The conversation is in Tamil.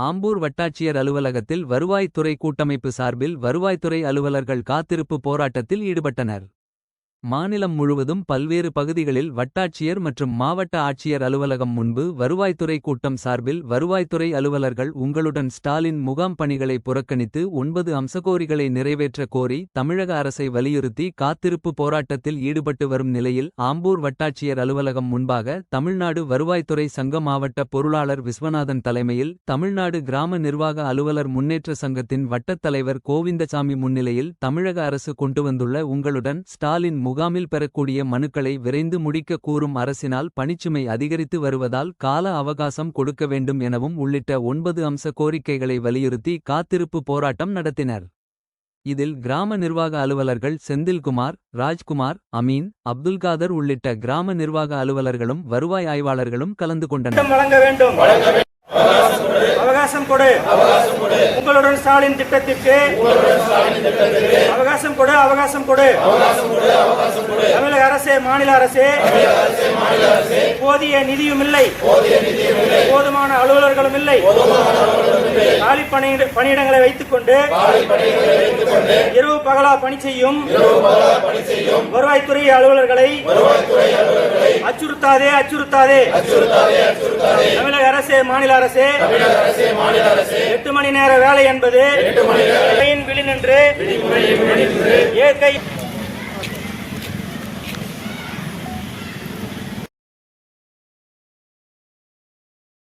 ஆம்பூர் வட்டாட்சியர் அலுவலகத்தில் வருவாய்த்துறை கூட்டமைப்பு சார்பில் வருவாய்த்துறை அலுவலர்கள் காத்திருப்பு போராட்டத்தில் ஈடுபட்டனர். மாநிலம் முழுவதும் பல்வேறு பகுதிகளில் வட்டாட்சியர் மற்றும் மாவட்ட ஆட்சியர் அலுவலகம் முன்பு வருவாய்த்துறை கூட்டம் சார்பில் வருவாய்த்துறை அலுவலர்கள் உங்களுடன் ஸ்டாலின் முகாம் பணிகளை புறக்கணித்து 9 அம்சகோரிகளை நிறைவேற்ற கோரி தமிழக அரசை வலியுறுத்தி காத்திருப்பு போராட்டத்தில் ஈடுபட்டு வரும் நிலையில் ஆம்பூர் வட்டாட்சியர் அலுவலகம் முன்பாக தமிழ்நாடு வருவாய்த்துறை சங்க மாவட்ட பொருளாளர் விஸ்வநாதன் தலைமையில் தமிழ்நாடு கிராம நிர்வாக அலுவலர் முன்னேற்ற சங்கத்தின் வட்டத் தலைவர் கோவிந்தசாமி முன்னிலையில் தமிழக அரசு கொண்டுவந்துள்ள உங்களுடன் ஸ்டாலின் முகாமில் பெறக்கூடிய மனுக்களை விரைந்து முடிக்க கூறும் அரசினால் பணிச்சுமை அதிகரித்து வருவதால் கால அவகாசம் கொடுக்க வேண்டும் எனவும் உள்ளிட்ட 9 அம்ச கோரிக்கைகளை வலியுறுத்தி காத்திருப்பு போராட்டம் நடத்தினர். இதில் கிராம நிர்வாக அலுவலர்கள் செந்தில்குமார், ராஜ்குமார், அமீன், அப்துல்காதர் உள்ளிட்ட கிராம நிர்வாக அலுவலர்களும் வருவாய் ஆய்வாளர்களும் கலந்து கொண்டனர். அவகாசம் கொடு, உங்களுடன் ஸ்டாலின் திட்டத்திற்கு அவகாசம் கொடு, அவகாசம் கொடு. தமிழக அரசே, மாநில அரசே, போதிய நிதியும் இல்லை, போதுமான அலுவலர்களும் இல்லை. காலி பணியிடங்களை வைத்துக் கொண்டு இரவு பகலா பணி செய்யும் வருவாய்த்துறை அலுவலர்களை அச்சுறுத்தாதே, அச்சுறுத்தாதே. தமிழக அரசே, மாநில அரசே, 8 மணி நேர வேலை என்பது விழி நின்று இயற்கை